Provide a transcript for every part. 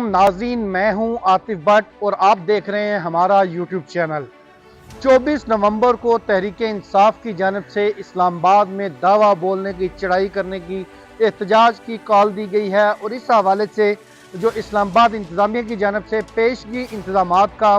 अलैकुम नाज़रीन, मैं हूं आतिफ भट्ट और आप देख रहे हैं हमारा यूट्यूब चैनल। 24 नवंबर को तहरीक इंसाफ की जानिब से इस्लामाबाद में दावा बोलने की, चढ़ाई करने की, एहतजाज की कॉल दी गई है और इस हवाले से जो इस्लामाबाद इंतज़ामिया की जानिब से पेशगी इंतज़ामात का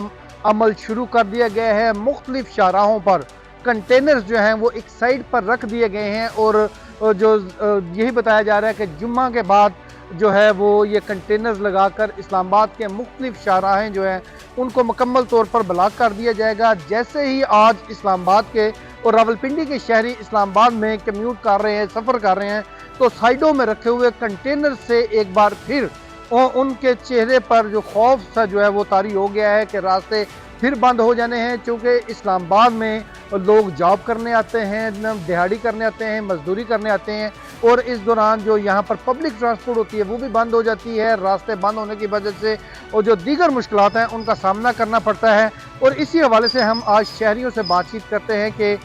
अमल शुरू कर दिया गया है। मुख्तलिफ शाहराहों पर कंटेनर्स जो हैं वो एक साइड पर रख दिए गए हैं और जो यही बताया जा रहा है कि जुम्मा के बाद जो है वो ये कंटेनर्स लगाकर इस्लामाबाद के मुख्तलिफ शाहराहें जो हैं उनको मुकम्मल तौर पर ब्लॉक कर दिया जाएगा। जैसे ही आज इस्लामाबाद के और रावलपिंडी के शहरी इस्लामाबाद में कम्यूट कर रहे हैं, सफ़र कर रहे हैं, तो साइडों में रखे हुए कंटेनर से एक बार फिर उनके चेहरे पर जो खौफ सा जो है वो तारी हो गया है कि रास्ते फिर बंद हो जाने हैं। क्योंकि इस्लामाबाद में लोग जॉब करने आते हैं, दिहाड़ी करने आते हैं, मजदूरी करने आते हैं और इस दौरान जो यहाँ पर पब्लिक ट्रांसपोर्ट होती है वो भी बंद हो जाती है। रास्ते बंद होने की वजह से और जो दीगर मुश्किलात हैं उनका सामना करना पड़ता है। और इसी हवाले से हम आज शहरियों से बातचीत करते हैं कि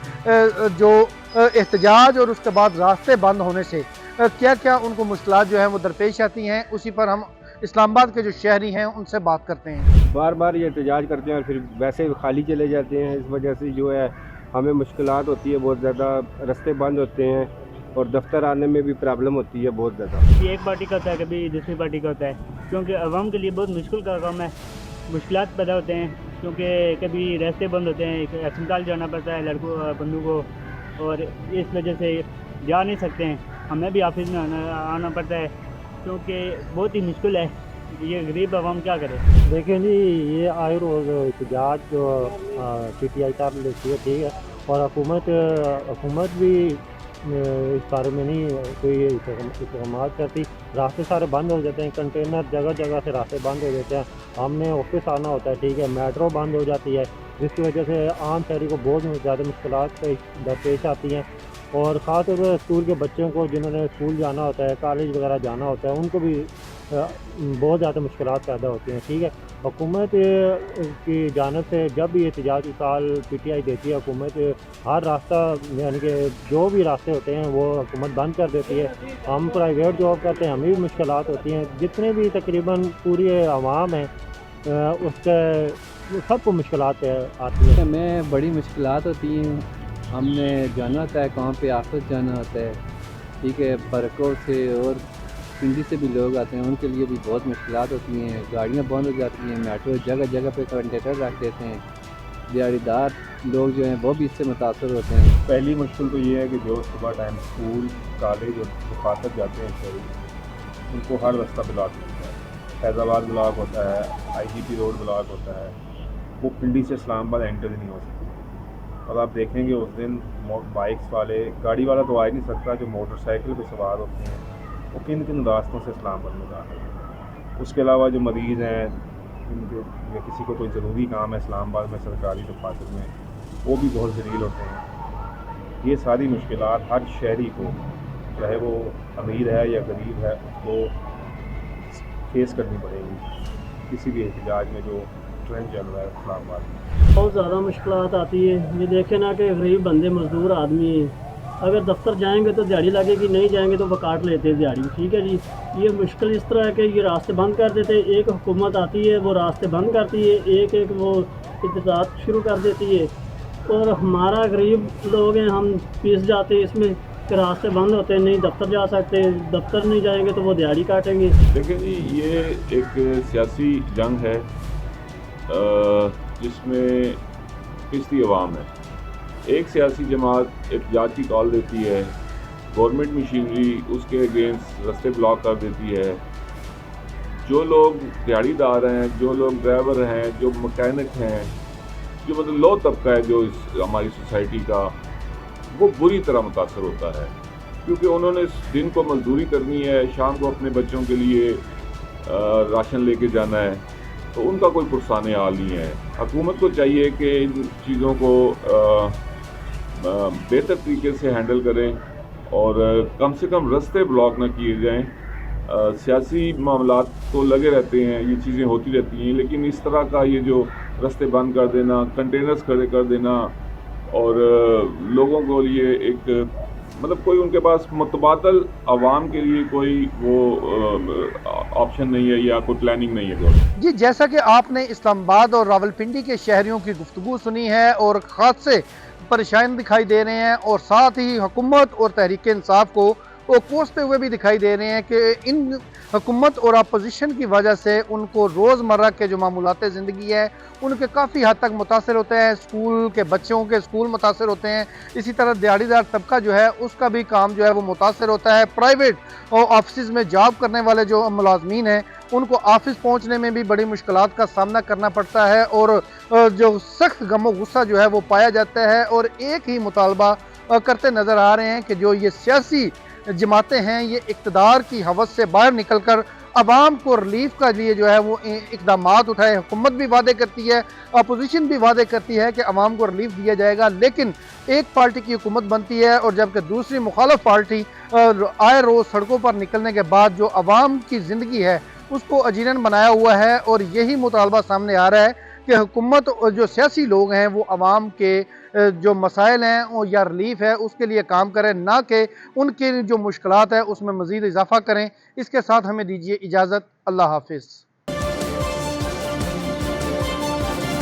जो एहतजाज और उसके बाद रास्ते बंद होने से क्या क्या उनको मुश्किलात जो हैं वो दरपेश आती हैं। उसी पर हम इस्लामाबाद के जो शहरी हैं उनसे बात करते हैं। बार बार ये एहतजाज करते हैं और फिर वैसे खाली चले जाते हैं। इस वजह से जो है हमें मुश्किलात होती है बहुत ज़्यादा, रास्ते बंद होते हैं और दफ्तर आने में भी प्रॉब्लम होती है बहुत ज़्यादा। कभी एक पार्टी का होता है, कभी दूसरी पार्टी का होता है, क्योंकि आवाम के लिए बहुत मुश्किल का काम है। मुश्किलात पैदा होते हैं क्योंकि कभी रास्ते बंद होते हैं, अस्पताल जाना पड़ता है लड़कों बंदों को, और इस वजह से जा नहीं सकते हैं। हमें भी ऑफिस में आना पड़ता है क्योंकि बहुत ही मुश्किल है। ये गरीब आवाम क्या करे। देखें जी, ये आए रोज़ एहतजाज जो PTI कर लेती है, ठीक है, और हुकूमत भी इस बारे में नहीं कोई इकदाम करती। रास्ते सारे बंद हो जाते हैं, कंटेनर जगह जगह से रास्ते बंद हो जाते हैं। हमने ऑफिस आना होता है, ठीक है, मेट्रो बंद हो जाती है, जिसकी वजह से आम शहरी को बहुत ज़्यादा मुश्किलात दरपेश आती हैं। और ख़ास तौर पर स्कूल के बच्चों को जिन्होंने स्कूल जाना होता है, कॉलेज वगैरह जाना होता है, उनको भी बहुत ज़्यादा मुश्किलात पैदा होती हैं, ठीक है। हुकूमत की जानिब से जब भी एहतजाज की कॉल PTI देती है, हुकूमत हर रास्ता यानी कि जो भी रास्ते होते हैं वो हुकूमत बंद कर देती है। हम प्राइवेट जॉब करते हैं, हमें भी मुश्किलात होती हैं। जितने भी तकरीबन पूरी आवाम है उसके सबको मुश्किलात आती है। हमें बड़ी मुश्किलात होती हैं। हमने जाना होता है कहाँ पे, ऑफिस जाना होता है, ठीक है, बरकों से और पिंडी से भी लोग आते हैं, उनके लिए भी बहुत मुश्किलात होती हैं। गाड़ियाँ बंद हो जाती हैं, मेट्रो जगह जगह पे कंडक्टर रख देते हैं। दिहाड़ीदार लोग जो हैं वो भी इससे मुतासर होते हैं। पहली मुश्किल तो ये है कि जो सुबह टाइम स्कूल, कॉलेज और मुखातब जाते हैं शहरी, उनको हर रास्ता ब्लॉक होता है। फैज़ाबाद ब्लॉक होता है, IGP रोड ब्लॉक होता है, वो पिंडी से इस्लामाबाद एंटर ही नहीं हो सकती। और आप देखेंगे उस दिन बाइक्स वाले, गाड़ी वाला तो आ ही नहीं सकता, जो मोटरसाइकिल पे सवार होते हैं वो किन किन रास्तों से इस्लामाबाद में जा रहे हैं। उसके अलावा जो मरीज़ हैं, या किसी को कोई ज़रूरी काम है इस्लामाबाद में सरकारी दफातर में, वो भी बहुत ज़लील होते हैं। ये सारी मुश्किलात हर शहरी को, चाहे वो अमीर है या गरीब है, उसको फेस करनी पड़ेगी किसी भी एहतजाज में जो ट्रेंड चल रहा है इस्लामाबाद में। बहुत ज़्यादा मुश्किलात आती है। ये देखें ना कि गरीब बंदे मजदूर आदमी हैं, अगर दफ्तर जाएंगे तो दिहाड़ी लगेगी, नहीं जाएंगे तो वो काट लेते हैं दिहाड़ी, ठीक है जी। ये मुश्किल इस तरह है कि ये रास्ते बंद कर देते हैं। एक हुकूमत आती है वो रास्ते बंद करती है, एक एक वो एहतजाज शुरू कर देती है, और हमारा गरीब लोग हैं, हम पीस जाते हैं इसमें कि रास्ते बंद होते हैं, नहीं दफ्तर जा सकते, दफ्तर नहीं जाएंगे तो वो दिहाड़ी काटेंगे। देखिए जी, ये एक सियासी जंग है जिसमें पिछली अवाम है। एक सियासी जमात एहतजाज की कॉल देती है, गवर्नमेंट मशीनरी उसके अगेंस्ट रास्ते ब्लॉक कर देती है। जो लोग दिहाड़ीदार हैं, जो लोग ड्राइवर हैं, जो मैकेनिक हैं, जो मतलब लो तबका है जो हमारी सोसाइटी का, वो बुरी तरह मुतासर होता है। क्योंकि उन्होंने दिन को मजदूरी करनी है, शाम को अपने बच्चों के लिए राशन लेके जाना है, तो उनका कोई पुरसाने हाल नहीं है। हुकूमत को चाहिए कि इन चीज़ों को बेहतर तरीके से हैंडल करें और कम से कम रास्ते ब्लॉक ना किए जाएं। सियासी मामलात तो लगे रहते हैं, ये चीज़ें होती रहती हैं, लेकिन इस तरह का ये जो रास्ते बंद कर देना, कंटेनर्स खड़े कर देना और लोगों को लिए एक मतलब कोई उनके पास मुतबादल आवाम के लिए कोई वो ऑप्शन नहीं है या कोई प्लानिंग नहीं है गवर्नमेंट। जी, जैसा कि आपने इस्लामाबाद और रावलपिंडी के शहरियों की गुफ्तगू सुनी है और खासे परेशान दिखाई दे रहे हैं और साथ ही हुकूमत और तहरीक इंसाफ को वो कोसते हुए भी दिखाई दे रहे हैं कि इन हुकूमत और अपोजिशन की वजह से उनको रोज़मर्रा के जो मामूलात ज़िंदगी है उनके काफ़ी हद तक मुतासर होते हैं। स्कूल के बच्चों के स्कूल मुतासर होते हैं, इसी तरह दिहाड़ीदार तबका जो है उसका भी काम जो है वो मुतासर होता है। प्राइवेट और ऑफिस में जॉब करने वाले जो मुलाजमीन हैं उनको ऑफिस पहुंचने में भी बड़ी मुश्किलात का सामना करना पड़ता है और जो सख्त गमो गुस्सा जो है वो पाया जाता है और एक ही मुतालबा करते नज़र आ रहे हैं कि जो ये सियासी जमातें हैं ये इक़्तिदार की हवस से बाहर निकलकर अवाम को रिलीफ का लिए जो है वो इक़दामात उठाए। हुकूमत भी वादे करती है, अपोजिशन भी वादे करती है कि अवाम को रिलीफ दिया जाएगा, लेकिन एक पार्टी की हुकूमत बनती है और जबकि दूसरी मुखालिफ पार्टी आए रोज़ सड़कों पर निकलने के बाद जो अवाम की ज़िंदगी है उसको अजीरन बनाया हुआ है। और यही मुतालबा सामने आ रहा है कि हुकूमत और जो सियासी लोग हैं वो अवाम के जो मसाइल हैं या रिलीफ है उसके लिए काम करें, ना कि उनकी जो मुश्किलात है उसमें मज़ीद इजाफ़ा करें। इसके साथ हमें दीजिए इजाज़त। अल्लाह हाफिज़।